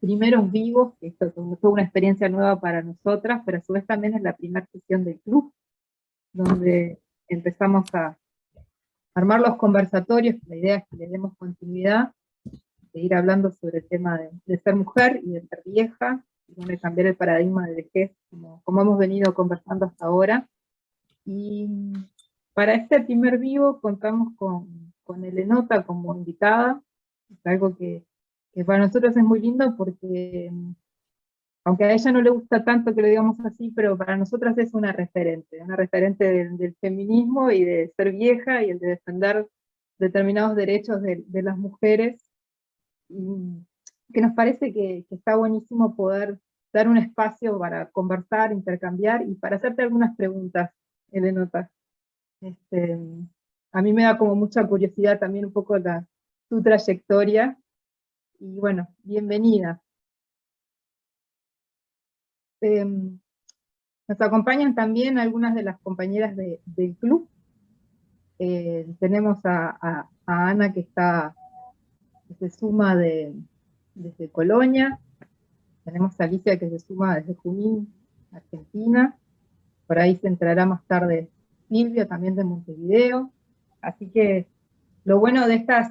primeros vivos, que esto fue una experiencia nueva para nosotras, pero a su vez también es la primera sesión del club, donde empezamos a armar los conversatorios. La idea es que le demos continuidad, de ir hablando sobre el tema de ser mujer y de ser vieja, y de cambiar el paradigma de vejez, como hemos venido conversando hasta ahora. Y para este primer vivo contamos con Elenota como invitada, es algo que para nosotros es muy lindo porque, aunque a ella no le gusta tanto que lo digamos así, pero para nosotras es una referente del feminismo y de ser vieja y el de defender determinados derechos de las mujeres, y que nos parece que está buenísimo poder dar un espacio para conversar, intercambiar y para hacerte algunas preguntas, Elenota. A mí me da como mucha curiosidad también un poco tu trayectoria, y bueno, bienvenida. Nos acompañan también algunas de las compañeras del club. Tenemos a Ana que se suma desde Colonia, tenemos a Alicia que se suma desde Junín, Argentina, por ahí se entrará más tarde Silvia también de Montevideo, así que lo bueno de estas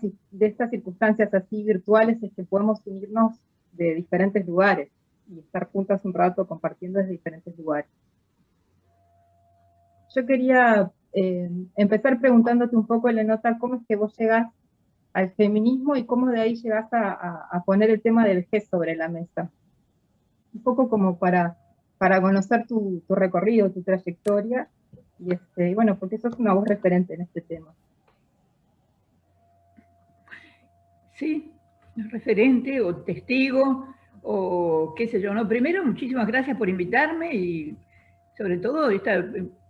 circunstancias así virtuales es que podemos unirnos de diferentes lugares y estar juntas un rato compartiendo desde diferentes lugares. Yo quería empezar preguntándote un poco, Elenota, ¿cómo es que vos llegás al feminismo y cómo de ahí llegás a poner el tema del vejez sobre la mesa? Un poco como para conocer tu recorrido, tu trayectoria, y bueno, porque sos una voz referente en este tema. Sí, referente o testigo o qué sé yo, ¿no? Primero, muchísimas gracias por invitarme y sobre todo esta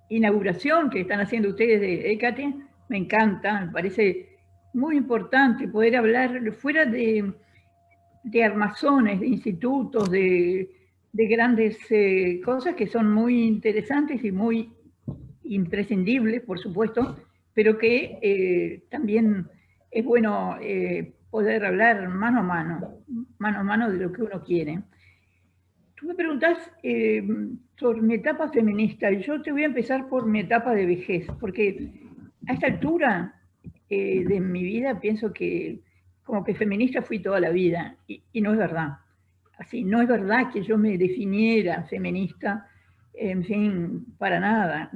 inauguración que están haciendo ustedes de ECATE, me encanta, me parece muy importante poder hablar fuera de armazones, de institutos, de grandes cosas que son muy interesantes y muy imprescindibles, por supuesto, pero que también es bueno poder hablar mano a mano de lo que uno quiere. Tú me preguntás sobre mi etapa feminista, y yo te voy a empezar por mi etapa de vejez, porque a esta altura de mi vida pienso que como que feminista fui toda la vida, y no es verdad. Así, no es verdad que yo me definiera feminista, en fin, para nada.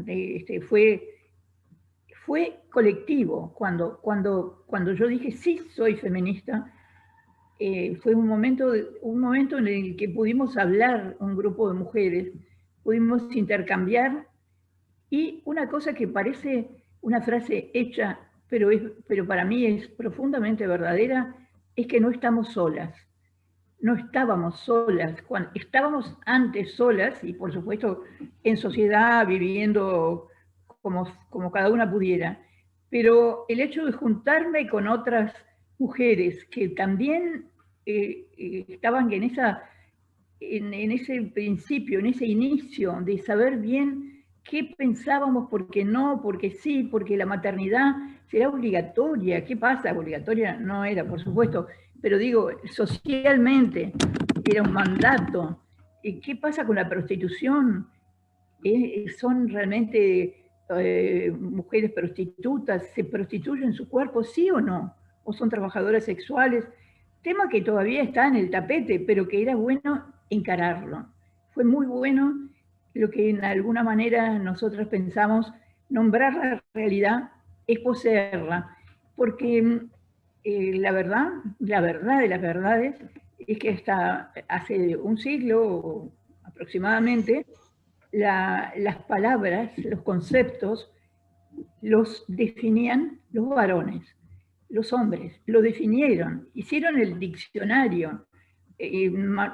Fue colectivo. Cuando yo dije sí soy feminista, fue un momento en el que pudimos hablar un grupo de mujeres, pudimos intercambiar, y una cosa que parece una frase hecha, pero para mí es profundamente verdadera, es que no estamos solas. No estábamos solas, estábamos antes solas y por supuesto en sociedad, viviendo como cada una pudiera, pero el hecho de juntarme con otras mujeres que también estaban en ese principio, en ese inicio de saber bien qué pensábamos, por qué no, porque sí, porque la maternidad será obligatoria. ¿Qué pasa? Obligatoria no era, por supuesto, pero digo, socialmente era un mandato. ¿Qué pasa con la prostitución? ¿Son realmente mujeres prostitutas? ¿Se prostituyen su cuerpo, sí o no? ¿O son trabajadoras sexuales? Tema que todavía está en el tapete, pero que era bueno encararlo. Fue muy bueno lo que en alguna manera nosotros pensamos, nombrar la realidad es poseerla, porque la verdad de las verdades es que hasta hace un siglo aproximadamente, las palabras, los conceptos, los definían los varones, los hombres, lo definieron, hicieron el diccionario,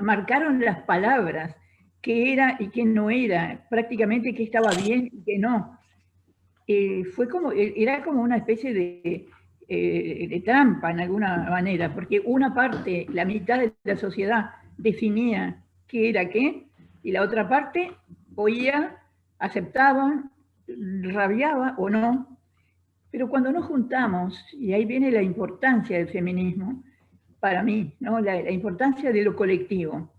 marcaron las palabras, qué era y qué no era, prácticamente qué estaba bien y qué no. Era como una especie de trampa en alguna manera, porque una parte, la mitad de la sociedad, definía qué era qué, y la otra parte oía, aceptaba, rabiaba o no. Pero cuando nos juntamos, y ahí viene la importancia del feminismo, para mí, ¿no? La importancia de lo colectivo.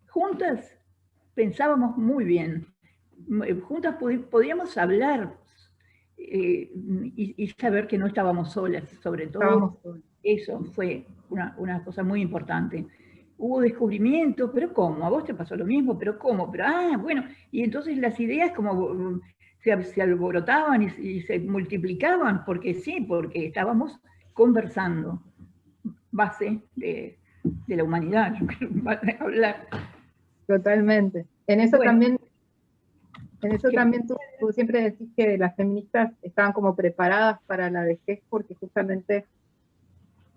Juntas pensábamos muy bien, juntas podíamos hablar y saber que no estábamos solas, sobre todo eso fue una cosa muy importante. Hubo descubrimientos, pero ¿cómo? ¿A vos te pasó lo mismo? ¿Pero cómo? Pero, bueno, y entonces las ideas como se alborotaban y se multiplicaban, porque sí, porque estábamos conversando, base de la humanidad, hablar. Totalmente. En eso también tú siempre decís que las feministas estaban como preparadas para la vejez porque justamente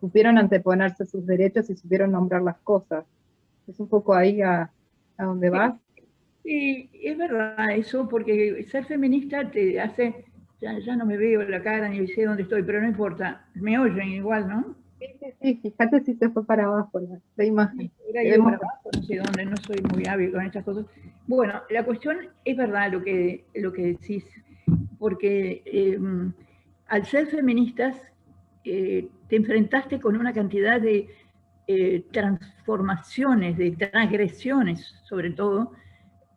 supieron anteponerse sus derechos y supieron nombrar las cosas. Es un poco ahí a donde vas. Sí, es verdad eso, porque ser feminista te hace, ya no me veo la cara ni sé dónde estoy, pero no importa, me oyen igual, ¿no? Sí, fíjate si se fue para abajo la imagen. Era yo para abajo, no sé dónde, no soy muy hábil con estas cosas. Bueno, la cuestión es verdad lo que decís, porque al ser feministas te enfrentaste con una cantidad de transformaciones, de transgresiones sobre todo.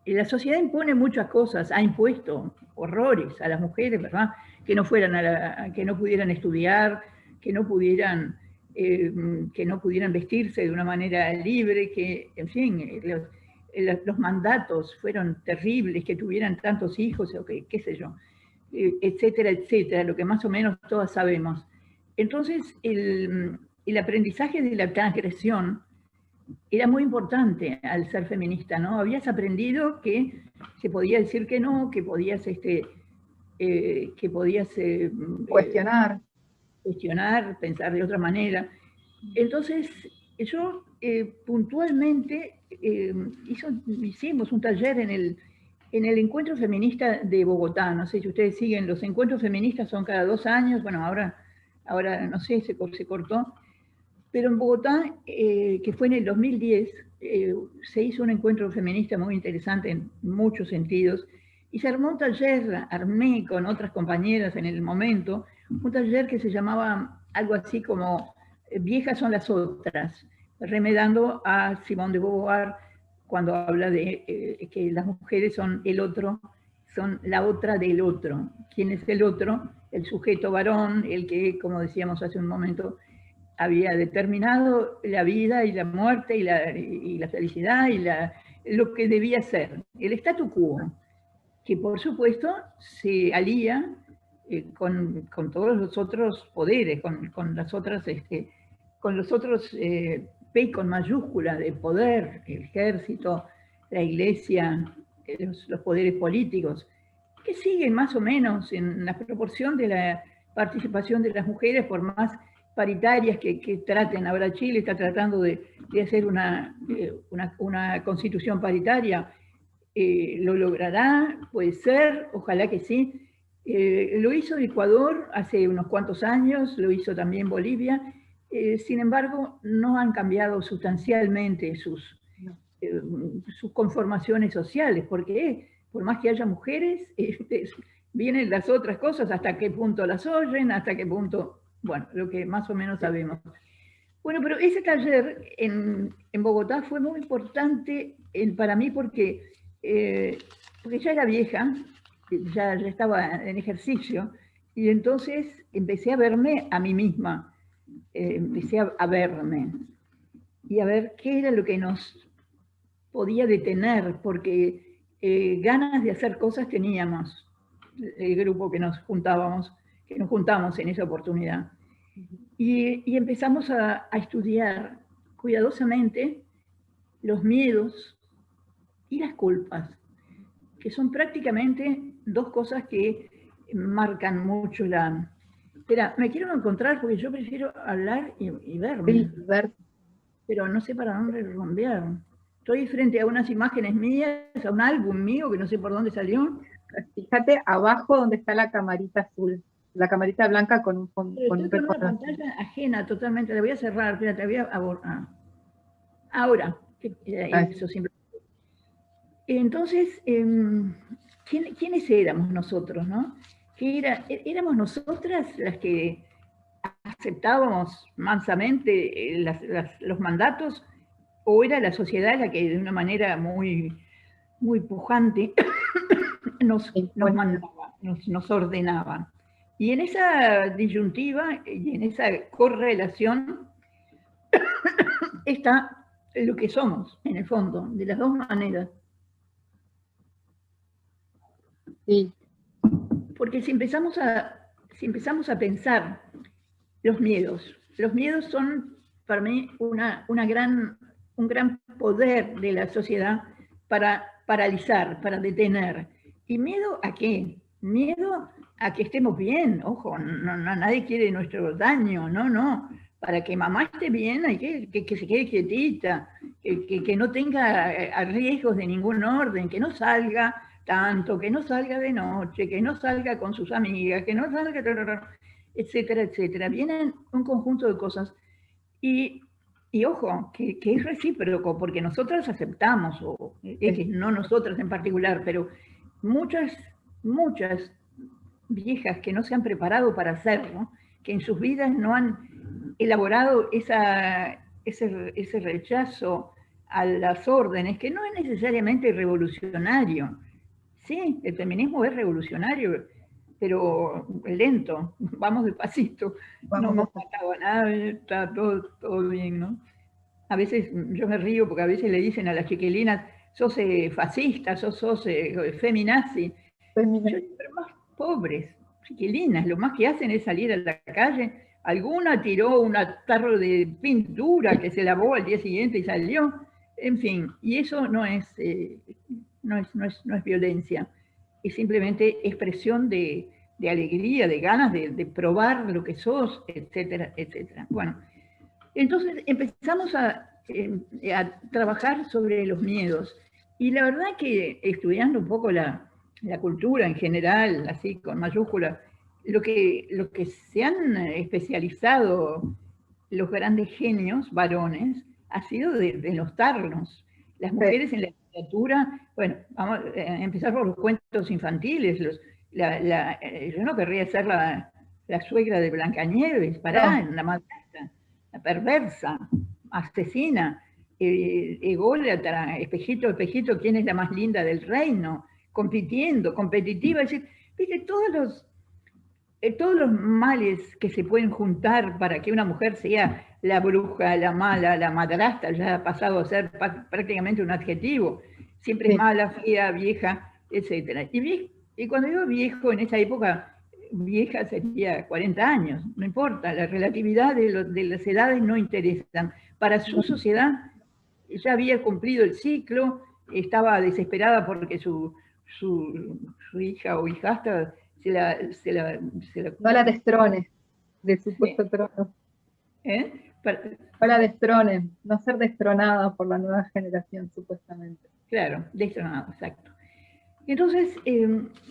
La sociedad impone muchas cosas, ha impuesto horrores a las mujeres, ¿verdad? Que no que no pudieran estudiar, que no pudieran vestirse de una manera libre, que, en fin, los mandatos fueron terribles, que tuvieran tantos hijos, o qué sé yo, etcétera, etcétera, lo que más o menos todas sabemos. Entonces, el aprendizaje de la transgresión era muy importante al ser feminista, ¿no? Habías aprendido que se podía decir que no, que podías cuestionar, pensar de otra manera. Entonces, yo puntualmente hicimos un taller en el Encuentro Feminista de Bogotá. No sé si ustedes siguen, los encuentros feministas son cada 2 años, bueno, ahora no sé, se cortó. Pero en Bogotá, que fue en el 2010, se hizo un encuentro feminista muy interesante en muchos sentidos, y se armó un taller, armé con otras compañeras en el momento, un taller que se llamaba algo así como Viejas son las otras, remedando a Simone de Beauvoir cuando habla de que las mujeres son el otro, son la otra del otro. ¿Quién es el otro? El sujeto varón, el que, como decíamos hace un momento, había determinado la vida y la muerte y la felicidad y lo que debía ser, el statu quo, que por supuesto se alía con todos los otros poderes, con los otros P con mayúscula de poder, el ejército, la iglesia, los poderes políticos, que siguen más o menos en la proporción de la participación de las mujeres, por más paritarias que traten. Ahora Chile está tratando de hacer una constitución paritaria. ¿Lo logrará? Puede ser, ojalá que sí. Lo hizo Ecuador hace unos cuantos años, lo hizo también Bolivia. Sin embargo, no han cambiado sustancialmente sus conformaciones sociales, porque por más que haya mujeres, vienen las otras cosas, hasta qué punto las oyen, hasta qué punto, bueno, lo que más o menos sabemos. Bueno, pero ese taller en Bogotá fue muy importante para mí porque ya era vieja, ya estaba en ejercicio, y entonces empecé a verme a mí misma, empecé a verme y a ver qué era lo que nos podía detener, porque ganas de hacer cosas teníamos, el grupo que nos juntamos en esa oportunidad. Y empezamos a estudiar cuidadosamente los miedos y las culpas, que son prácticamente dos cosas que marcan mucho la... Espera, me quiero encontrar porque yo prefiero hablar y verme. Sí, ver. Pero no sé para dónde romper. Estoy frente a unas imágenes mías, a un álbum mío que no sé por dónde salió. Fíjate abajo donde está la camarita azul, la camarita blanca con un fondo. Pero estoy con una pantalla ajena totalmente. La voy a cerrar, espérate, voy a abortar. Ahora, eso siempre. Entonces, ¿quiénes éramos nosotros, no? Éramos nosotras las que aceptábamos mansamente los mandatos, o era la sociedad la que de una manera muy, muy pujante nos mandaba, nos ordenaba. Y en esa disyuntiva y en esa correlación está lo que somos, en el fondo, de las dos maneras. Sí. Porque si empezamos a pensar los miedos son para mí un gran poder de la sociedad para paralizar, para detener. ¿Y miedo a qué? Miedo a que estemos bien, ojo, nadie quiere nuestro daño, no. Para que mamá esté bien hay que se quede quietita, que no tenga riesgos de ningún orden, que no salga tanto, que no salga de noche, que no salga con sus amigas, que no salga, etcétera, etcétera. Vienen un conjunto de cosas y ojo, que es recíproco, porque nosotras aceptamos, o no nosotras en particular, pero muchas viejas que no se han preparado para hacerlo, que en sus vidas no han elaborado ese rechazo a las órdenes, que no es necesariamente revolucionario. Sí, el feminismo es revolucionario, pero lento, vamos despacito, no hemos matado a nadie, está todo bien, ¿no? A veces yo me río porque a veces le dicen a las chiquilinas, sos fascista, sos feminazi. Yo digo, pero más pobres, chiquilinas, lo más que hacen es salir a la calle. Alguna tiró un tarro de pintura que se lavó al día siguiente y salió. En fin, y eso no es violencia, es simplemente expresión de alegría, de ganas de probar lo que sos, etcétera, etcétera. Bueno, entonces empezamos a trabajar sobre los miedos. Y la verdad que estudiando un poco la cultura en general, así con mayúsculas, lo que se han especializado los grandes genios varones ha sido de denostarnos. Las mujeres en la literatura, bueno, vamos a empezar por los cuentos infantiles. Yo no querría ser la suegra de Blancanieves, una madrastra, la perversa, asesina, ególatra, espejito, espejito, ¿quién es la más linda del reino? Competitiva, es decir, ¿viste? Todos los males que se pueden juntar para que una mujer sea la bruja, la mala, la madrastra, ya ha pasado a ser prácticamente un adjetivo. Siempre es mala, fea, vieja, etc. Y cuando digo viejo, en esa época, vieja sería 40 años, no importa, la relatividad de las edades no interesan. Para su sociedad ya había cumplido el ciclo, estaba desesperada porque su hija o hijastra no la destrone del supuesto trono. No la destrone, no ser destronada por la nueva generación, supuestamente. Claro, destronada, exacto. Entonces,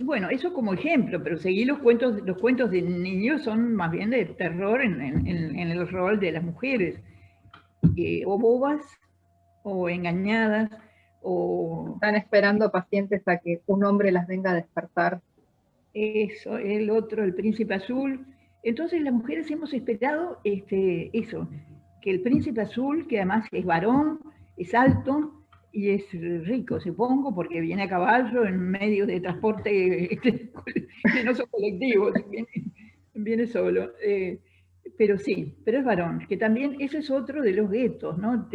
bueno, eso como ejemplo, pero seguí los cuentos de niños son más bien de terror en el rol de las mujeres, o bobas, o engañadas, o... Están esperando pacientes a que un hombre las venga a despertar. Eso, el otro, el príncipe azul. Entonces las mujeres hemos esperado eso, que el príncipe azul, que además es varón, es alto y es rico, supongo, porque viene a caballo en medios de transporte que no son colectivos, viene solo. Pero sí, pero es varón, que también eso es otro de los guetos, ¿no?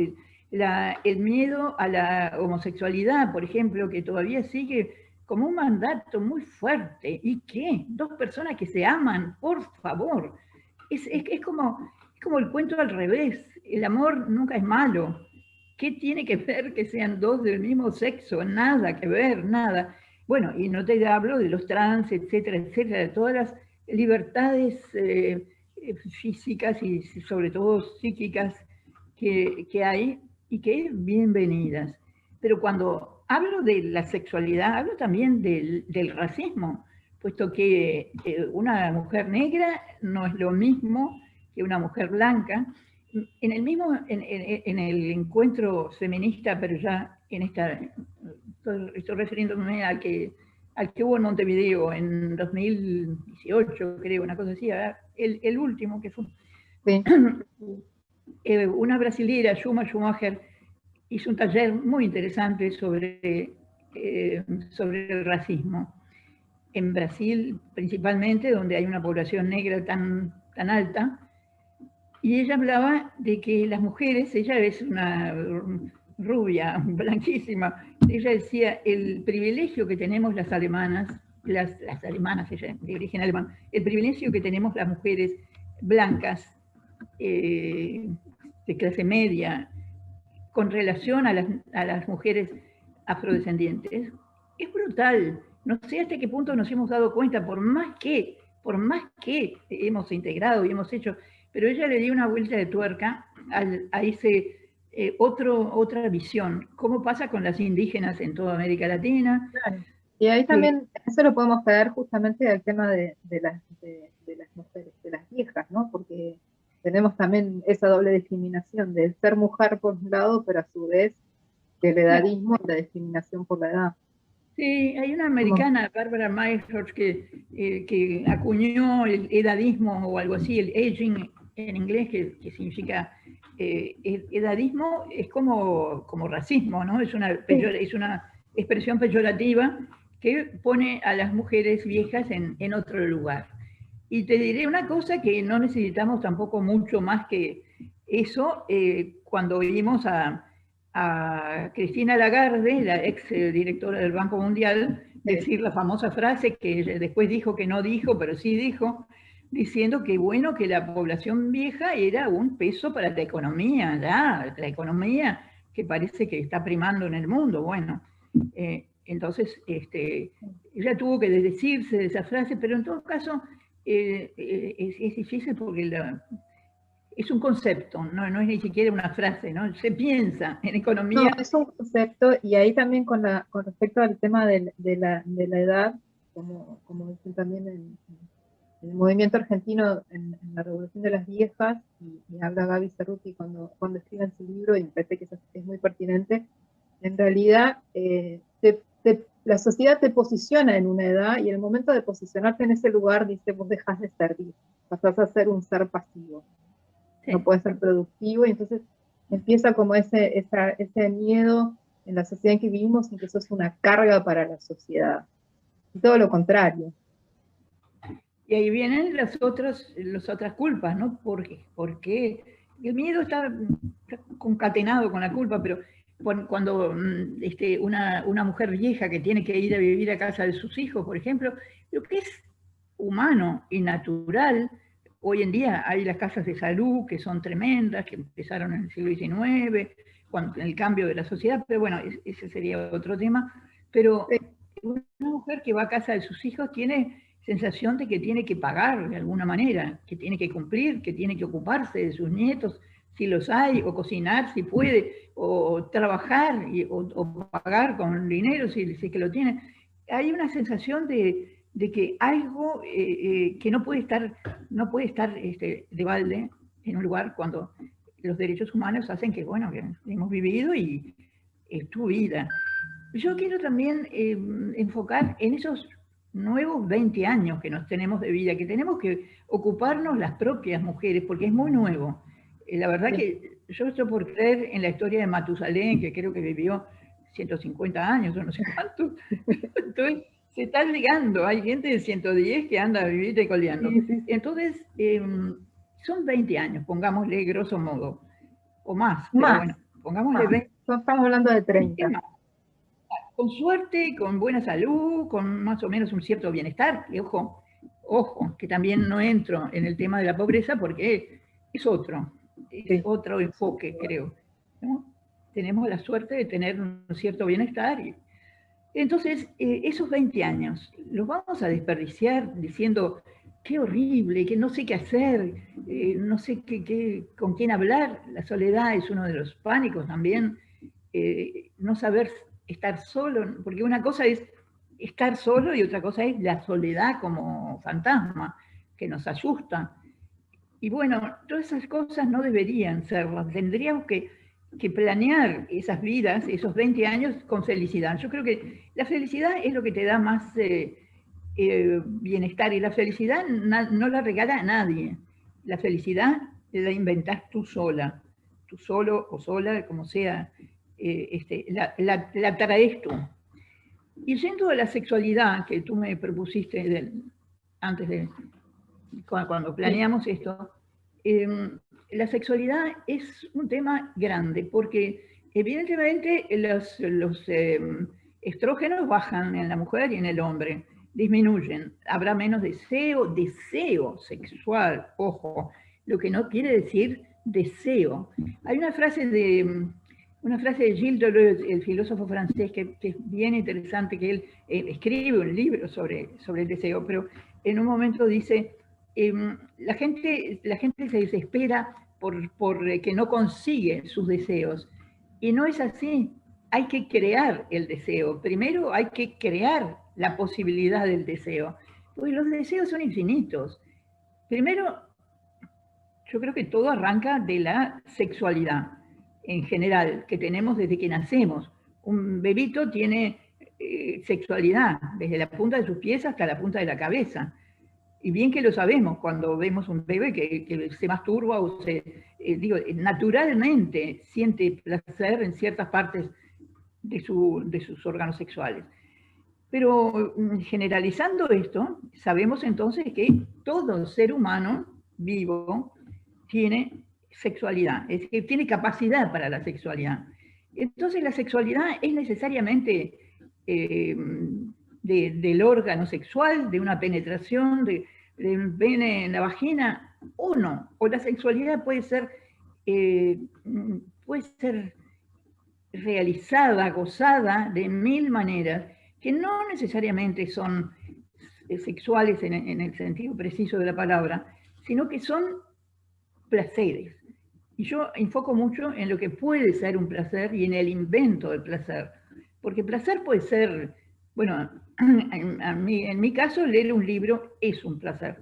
El miedo a la homosexualidad, por ejemplo, que todavía sigue como un mandato muy fuerte. ¿Y qué? Dos personas que se aman, por favor. Es como el cuento al revés. El amor nunca es malo. ¿Qué tiene que ver que sean dos del mismo sexo? Nada que ver, nada. Bueno, y no te hablo de los trans, etcétera, etcétera, de todas las libertades físicas y sobre todo psíquicas que hay y que bienvenidas. Pero cuando hablo de la sexualidad, hablo también del racismo, puesto que una mujer negra no es lo mismo que una mujer blanca. En el encuentro feminista, pero ya en estoy refiriéndome al que hubo en Montevideo en 2018, creo, una cosa así, el último que fue. Sí. Una brasilera, Juma Schumacher, hizo un taller muy interesante sobre el racismo. En Brasil, principalmente, donde hay una población negra tan alta, y ella hablaba de que las mujeres, ella es una rubia, blanquísima, ella decía, el privilegio que tenemos las alemanas, las alemanas, ella de origen alemán, el privilegio que tenemos las mujeres blancas, de clase media, con relación a las mujeres afrodescendientes, es brutal. No sé hasta qué punto nos hemos dado cuenta, por más que hemos integrado y hemos hecho, pero ella le dio una vuelta de tuerca a ese otra visión. ¿Cómo pasa con las indígenas en toda América Latina? Claro. Y ahí también, eso lo podemos traer justamente al tema de las mujeres, de las viejas, ¿no? Porque tenemos también esa doble discriminación de ser mujer por un lado, pero a su vez el edadismo y la discriminación por la edad. Sí, hay una americana, Barbara Myers, que acuñó el edadismo o algo así, el aging en inglés, que significa edadismo, es como racismo, ¿no? Es una expresión peyorativa que pone a las mujeres viejas en otro lugar. Y te diré una cosa, que no necesitamos tampoco mucho más que eso. Cuando vimos a Cristina Lagarde, la ex directora del Banco Mundial, decir la famosa frase que después dijo que no dijo, pero sí dijo, diciendo que bueno, que la población vieja era un peso para la economía, la economía que parece que está primando en el mundo. Bueno, entonces ella tuvo que desdecirse de esa frase, pero en todo caso es difícil porque es un concepto, no es ni siquiera una frase, ¿no? Se piensa en economía. No, es un concepto, y ahí también con respecto al tema de la edad, como dicen también en el movimiento argentino, en la Revolución de las Viejas, y habla Gaby Cerruti cuando escribe en su libro, y me parece que eso es muy pertinente. En realidad, la sociedad te posiciona en una edad, y en el momento de posicionarte en ese lugar, dice, vos dejás de servir, pasás a ser un ser pasivo. Sí. No puedes ser productivo, y entonces empieza como ese miedo en la sociedad en que vivimos, en que sos una carga para la sociedad. Y todo lo contrario. Y ahí vienen las otras culpas, ¿no? Porque el miedo está concatenado con la culpa, pero cuando una mujer vieja que tiene que ir a vivir a casa de sus hijos, por ejemplo, lo que es humano y natural, hoy en día hay las casas de salud que son tremendas, que empezaron en el siglo XIX, en el cambio de la sociedad, pero bueno, ese sería otro tema. Pero una mujer que va a casa de sus hijos tiene sensación de que tiene que pagar de alguna manera, que tiene que cumplir, que tiene que ocuparse de sus nietos, si los hay, o cocinar si puede, o trabajar, o pagar con dinero si es que lo tiene. Hay una sensación de que algo que no puede estar de balde en un lugar, cuando los derechos humanos hacen que, bueno, que hemos vivido y es tu vida. Yo quiero también enfocar en esos nuevos 20 años que nos tenemos de vida, que tenemos que ocuparnos las propias mujeres, porque es muy nuevo. La verdad que yo estoy por creer en la historia de Matusalén, que creo que vivió 150 años o no sé cuánto. Entonces, se está llegando, hay gente de 110 que anda a vivir y coleando. Entonces, son 20 años, pongámosle grosso modo, o más, pero bueno, pongámosle 20. Estamos hablando de 30. Con suerte, con buena salud, con más o menos un cierto bienestar, y ojo, que también no entro en el tema de la pobreza porque es otro enfoque, creo, ¿no? Tenemos la suerte de tener un cierto bienestar. Entonces, esos 20 años los vamos a desperdiciar diciendo, qué horrible, que no sé qué hacer, no sé con quién hablar. La soledad es uno de los pánicos también, no saber estar solo, porque una cosa es estar solo y otra cosa es la soledad como fantasma que nos asusta. Y bueno, todas esas cosas no deberían serlas, tendríamos que planear esas vidas, esos 20 años con felicidad. Yo creo que la felicidad es lo que te da más bienestar, y la felicidad no la regala a nadie. La felicidad la inventás tú sola, tú solo o sola, como sea, la traes tú. Y yendo a la sexualidad que tú me propusiste antes de, cuando planeamos esto, la sexualidad es un tema grande, porque evidentemente los estrógenos bajan en la mujer y en el hombre, disminuyen, habrá menos deseo sexual, ojo, lo que no quiere decir deseo. Hay una frase de Gilles Deleuze, el filósofo francés, que es bien interesante, que él escribe un libro sobre el deseo, pero en un momento dice, la gente se desespera por que no consigue sus deseos. Y no es así. Hay que crear el deseo. Primero hay que crear la posibilidad del deseo. Porque los deseos son infinitos. Primero, yo creo que todo arranca de la sexualidad en general, que tenemos desde que nacemos. Un bebito tiene sexualidad, desde la punta de sus pies hasta la punta de la cabeza. Y bien que lo sabemos cuando vemos un bebé que se masturba o naturalmente siente placer en ciertas partes de sus órganos sexuales. Pero generalizando esto, sabemos entonces que todo ser humano vivo tiene sexualidad, es decir, tiene capacidad para la sexualidad. Entonces la sexualidad es necesariamente del órgano sexual, de una penetración, de un pene en la vagina, o no. O la sexualidad puede ser realizada, gozada de mil maneras, que no necesariamente son sexuales en el sentido preciso de la palabra, sino que son placeres. Y yo enfoco mucho en lo que puede ser un placer y en el invento del placer. Porque placer puede ser, bueno, en mi caso, leer un libro es un placer.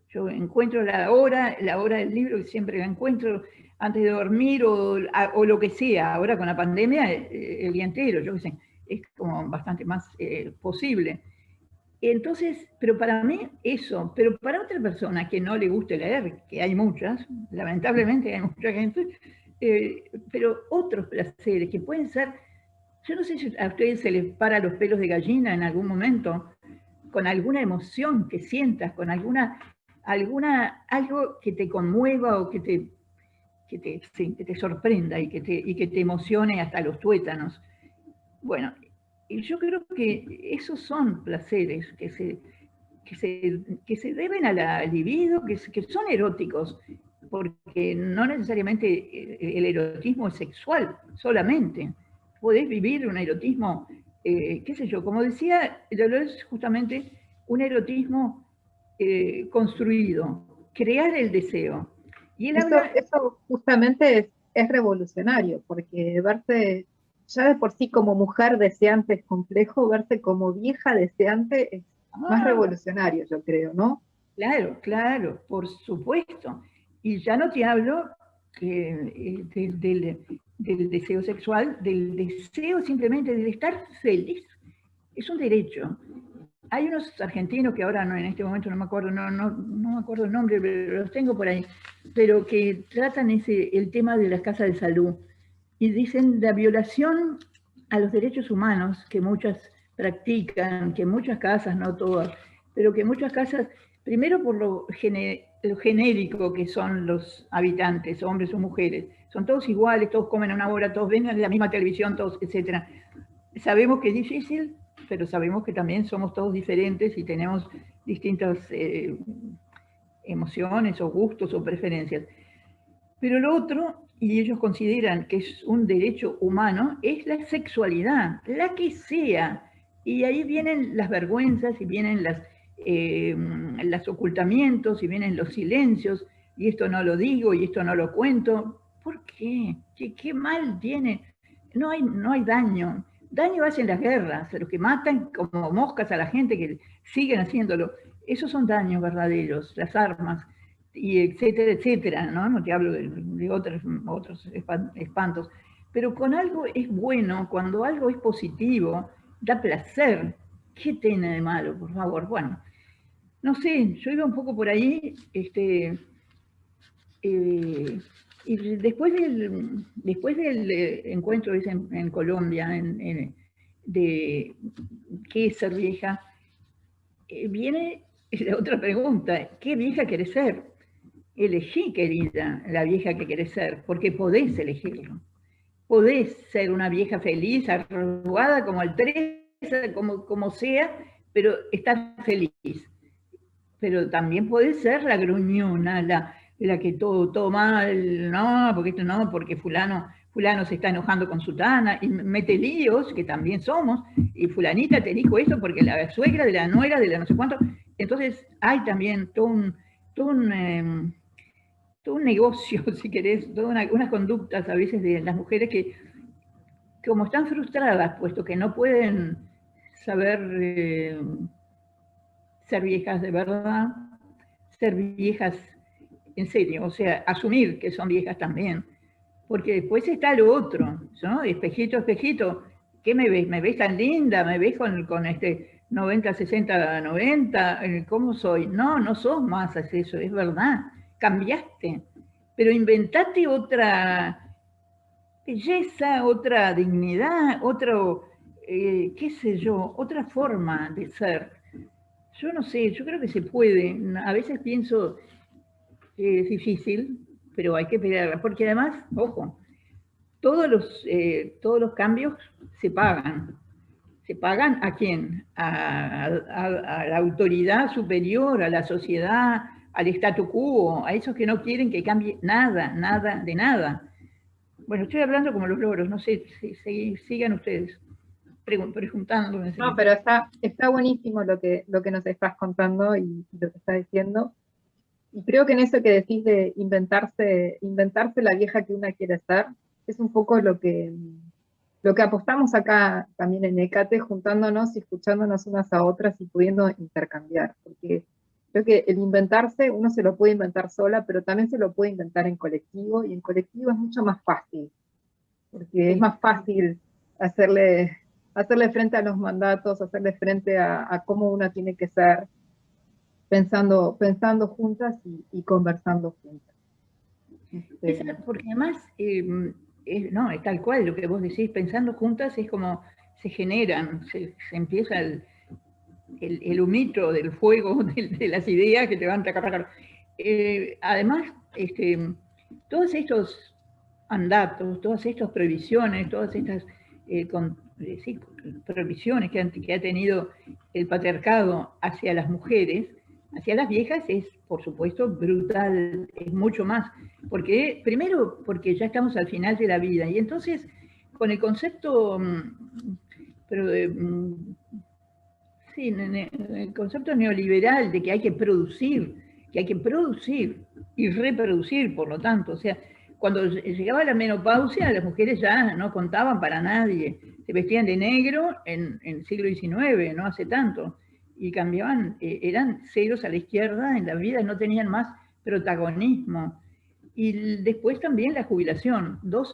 Yo encuentro la hora del libro, que siempre la encuentro antes de dormir o lo que sea. Ahora con la pandemia, el día entero, yo qué sé, es como bastante más posible. Entonces, pero para mí eso, pero para otra persona que no le guste leer, que hay muchas, lamentablemente hay mucha gente, pero otros placeres que pueden ser, yo no sé si a ustedes se les para los pelos de gallina en algún momento, con alguna emoción que sientas, con algo que te conmueva o que te sorprenda y que te emocione hasta los tuétanos. Bueno, y yo creo que esos son placeres que se deben a la libido, que son eróticos, porque no necesariamente el erotismo es sexual solamente. Podés vivir un erotismo, qué sé yo, como decía Deleuze, justamente un erotismo construido, crear el deseo. Y él habla... Eso justamente es revolucionario, porque verse ya de por sí como mujer deseante es complejo, verse como vieja deseante es más revolucionario, yo creo, ¿no? Claro, claro, por supuesto. Y ya no te hablo del deseo sexual, del deseo simplemente de estar feliz. Es un derecho. Hay unos argentinos que ahora no, en este momento no me acuerdo, no me acuerdo el nombre, pero los tengo por ahí, pero que tratan el tema de las casas de salud y dicen la violación a los derechos humanos que muchas practican, que muchas casas, no todas, pero que muchas casas, primero por lo genérico que son los habitantes, hombres o mujeres, son todos iguales, todos comen a una hora, todos ven la misma televisión, todos, etc. Sabemos que es difícil, pero sabemos que también somos todos diferentes y tenemos distintas emociones o gustos o preferencias. Pero lo otro, y ellos consideran que es un derecho humano, es la sexualidad, la que sea. Y ahí vienen las vergüenzas y vienen los ocultamientos y vienen los silencios, y esto no lo digo y esto no lo cuento. ¿Por qué? ¿Qué mal tiene? No hay daño. Daño hacen las guerras, los que matan como moscas a la gente que siguen haciéndolo. Esos son daños verdaderos, las armas, y etcétera, etcétera, ¿no? No te hablo de otros espantos. Pero con algo es bueno, cuando algo es positivo, da placer. ¿Qué tiene de malo, por favor? Bueno, no sé, yo iba un poco por ahí, y después del encuentro ese en Colombia, de qué es ser vieja, viene la otra pregunta: ¿qué vieja querés ser? Elegí, querida, la vieja que querés ser, porque podés elegirlo. Podés ser una vieja feliz, arrugada como el 13, como sea, pero estar feliz. Pero también podés ser la gruñona, la que todo mal, no, porque esto no, porque fulano se está enojando con sutana, y mete líos, que también somos, y fulanita te dijo esto porque la suegra de la nuera, de la no sé cuánto. Entonces hay también todo un negocio, si querés, todas unas conductas a veces de las mujeres que, como están frustradas, puesto que no pueden saber ser viejas de verdad, ser viejas en serio, o sea, asumir que son viejas también, porque después está lo otro, ¿no? Espejito, espejito, ¿qué me ves? ¿Me ves tan linda? ¿Me ves con este 90, 60, 90? ¿Cómo soy? No, no sos más eso, es verdad, cambiaste, pero inventate otra belleza, otra dignidad, otro, qué sé yo, otra forma de ser. Yo no sé, yo creo que se puede. A veces pienso que es difícil, pero hay que pelearla, porque además, ojo, todos los cambios se pagan. ¿Se pagan a quién? A la autoridad superior, a la sociedad, al statu quo, a esos que no quieren que cambie nada, nada de nada. Bueno, estoy hablando como los loros, no sé, sigan ustedes preguntándome. No, pero está buenísimo lo que nos estás contando y lo que estás diciendo. Y creo que en eso que decís de inventarse la vieja que una quiere ser, es un poco lo que apostamos acá también en Hécate, juntándonos y escuchándonos unas a otras y pudiendo intercambiar. Porque creo que el inventarse, uno se lo puede inventar sola, pero también se lo puede inventar en colectivo, y en colectivo es mucho más fácil, porque es más fácil hacerle frente a los mandatos, hacerle frente a cómo una tiene que ser, pensando juntas y conversando juntas. Porque además, no, es tal cual lo que vos decís, pensando juntas es como se generan, se empieza el humito del fuego de las ideas que te van a atacar. Además, todos estos mandatos, todas estas prohibiciones, todas estas sí, prohibiciones que ha tenido el patriarcado hacia las mujeres, hacia las viejas, es por supuesto brutal, es mucho más. Porque, primero, porque ya estamos al final de la vida, y entonces con el concepto sí, el concepto neoliberal de que hay que producir y reproducir, por lo tanto, o sea, cuando llegaba la menopausia, las mujeres ya no contaban para nadie, se vestían de negro en el siglo XIX, no hace tanto, y cambiaban, eran ceros a la izquierda en la vida, no tenían más protagonismo. Y después también la jubilación, dos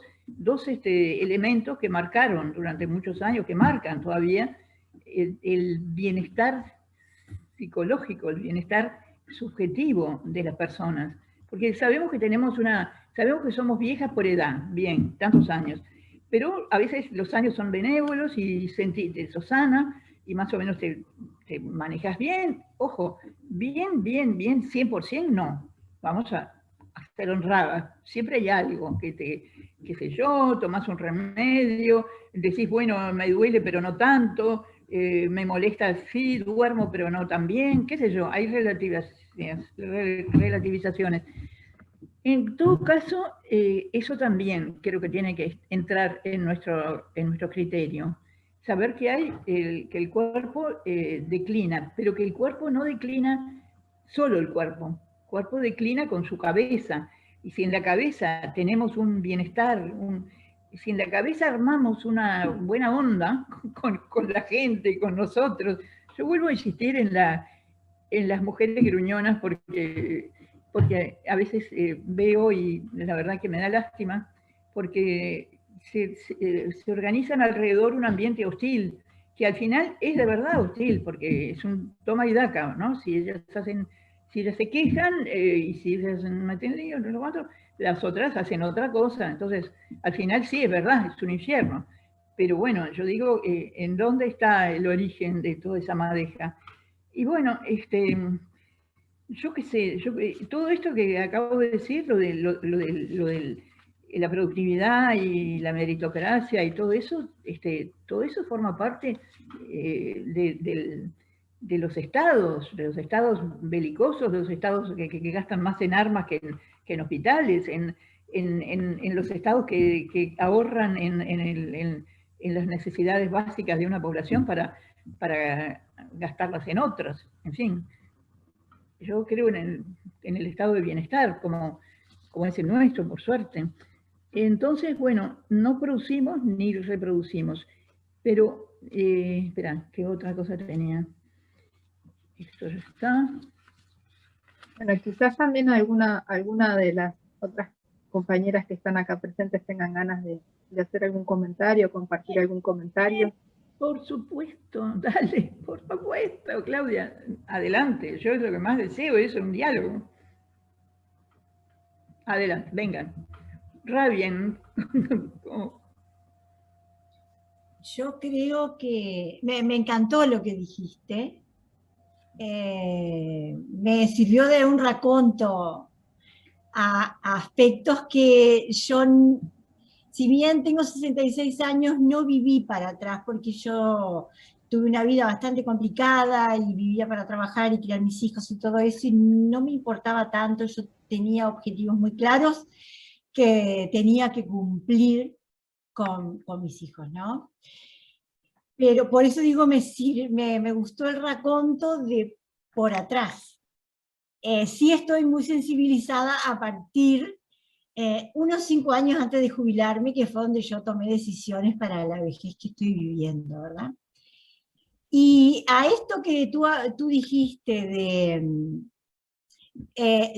elementos que marcaron durante muchos años, que marcan todavía el bienestar psicológico, el bienestar subjetivo de las personas. Porque sabemos que somos viejas por edad, bien, tantos años, pero a veces los años son benévolos y te sos sana y más o menos te manejas bien. Ojo, bien, 100% no. Vamos a ser honradas. Siempre hay algo qué sé yo, tomás un remedio, decís, bueno, me duele pero no tanto, me molesta, sí, duermo, pero no tan bien, qué sé yo, hay relativizaciones. En todo caso, eso también creo que tiene que entrar en nuestro criterio. Saber que que el cuerpo declina, pero que el cuerpo no declina solo el cuerpo declina con su cabeza. Y si en la cabeza tenemos un bienestar, si en la cabeza armamos una buena onda con la gente, con nosotros, yo vuelvo a insistir en las mujeres gruñonas porque a veces veo y la verdad que me da lástima, porque se organizan alrededor un ambiente hostil, que al final es de verdad hostil, porque es un toma y daca, ¿no? Si ellas Si ellas se quejan, y si ellas no atienden, no lo cuanto, las otras hacen otra cosa. Entonces, al final sí, es verdad, es un infierno. Pero bueno, yo digo, ¿en dónde está el origen de toda esa madeja? Y bueno, yo qué sé, todo esto que acabo de decir, lo de la productividad y la meritocracia y todo eso forma parte de los estados belicosos, de los estados que gastan más en armas que en hospitales, en los estados que ahorran en las necesidades básicas de una población para gastarlas en otras, en fin. Yo creo en el estado de bienestar, como es el nuestro, por suerte. Entonces, bueno, no producimos ni reproducimos. Pero, espera, ¿qué otra cosa tenía? Esto ya está. Bueno, quizás también alguna de las otras compañeras que están acá presentes tengan ganas de hacer algún comentario, compartir algún comentario. Por supuesto, dale, por supuesto, Claudia, adelante. Yo lo que más deseo es un diálogo. Adelante, vengan. Rabien. Yo creo que me encantó lo que dijiste. Me sirvió de un raconto a aspectos que yo, si bien tengo 66 años, no viví para atrás porque yo tuve una vida bastante complicada y vivía para trabajar y criar mis hijos y todo eso, y no me importaba tanto. Yo tenía objetivos muy claros que tenía que cumplir con mis hijos, ¿no? Pero por eso digo, me gustó el raconto de por atrás. Sí estoy muy sensibilizada a partir unos 5 años antes de jubilarme, que fue donde yo tomé decisiones para la vejez que estoy viviendo, ¿verdad? Y a esto que tú dijiste de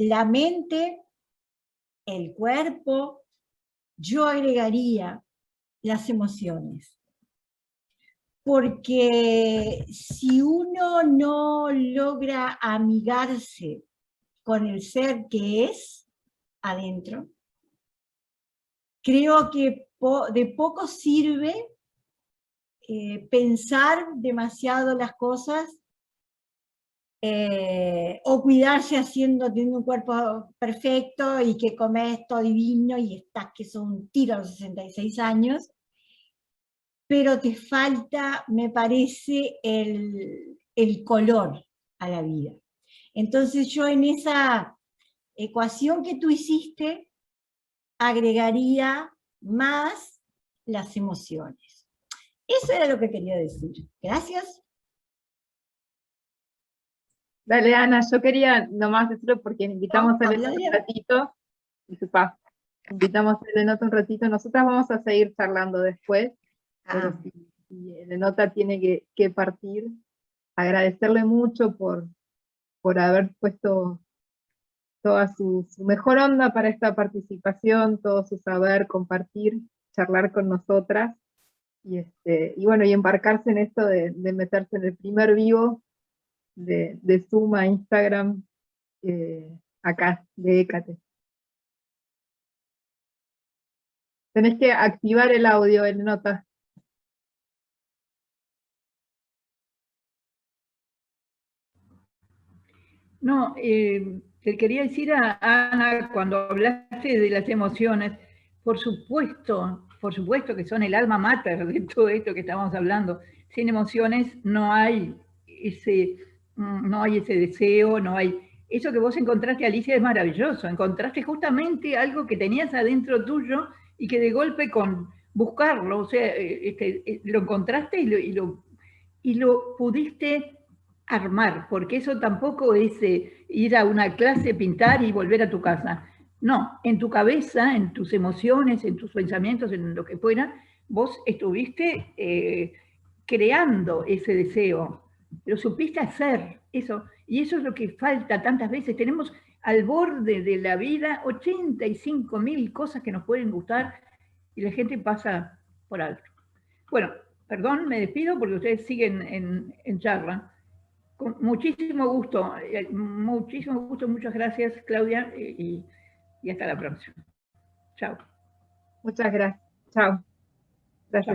la mente, el cuerpo, yo agregaría las emociones. Porque si uno no logra amigarse con el ser que es adentro, creo que de poco sirve pensar demasiado las cosas o cuidarse teniendo un cuerpo perfecto y que comes todo divino y estás que son un tiro a los 66 años, pero te falta, me parece, el color a la vida. Entonces yo en esa ecuación que tú hiciste agregaría más las emociones. Eso era lo que quería decir. Gracias. Dale, Ana, yo quería nomás decirlo porque invitamos a Elena un ratito. Disculpa, invitamos a Elena un ratito. Nosotras vamos a seguir charlando después, pero si Elena tiene que partir, agradecerle mucho por haber puesto toda su mejor onda para esta participación, todo su saber, compartir, charlar con nosotras, y bueno, y embarcarse en esto de meterse en el primer vivo de Zoom a Instagram, acá, de Hécate. Tenés que activar el audio, Elenota. No, te quería decir a Ana, cuando hablaste de las emociones, por supuesto que son el alma mater de todo esto que estamos hablando. Sin emociones no hay ese deseo, no hay... Eso que vos encontraste, Alicia, es maravilloso. Encontraste justamente algo que tenías adentro tuyo y que de golpe con buscarlo, o sea, lo encontraste y lo pudiste armar, porque eso tampoco es ir a una clase, pintar y volver a tu casa. No, en tu cabeza, en tus emociones, en tus pensamientos, en lo que fuera, vos estuviste creando ese deseo, lo supiste hacer, eso, y eso es lo que falta tantas veces. Tenemos al borde de la vida 85.000 cosas que nos pueden gustar y la gente pasa por alto. Bueno, perdón, me despido porque ustedes siguen en charla. Con muchísimo gusto, muchas gracias, Claudia, y hasta la próxima. Chao. Muchas gracias. Chao. Gracias. Chao.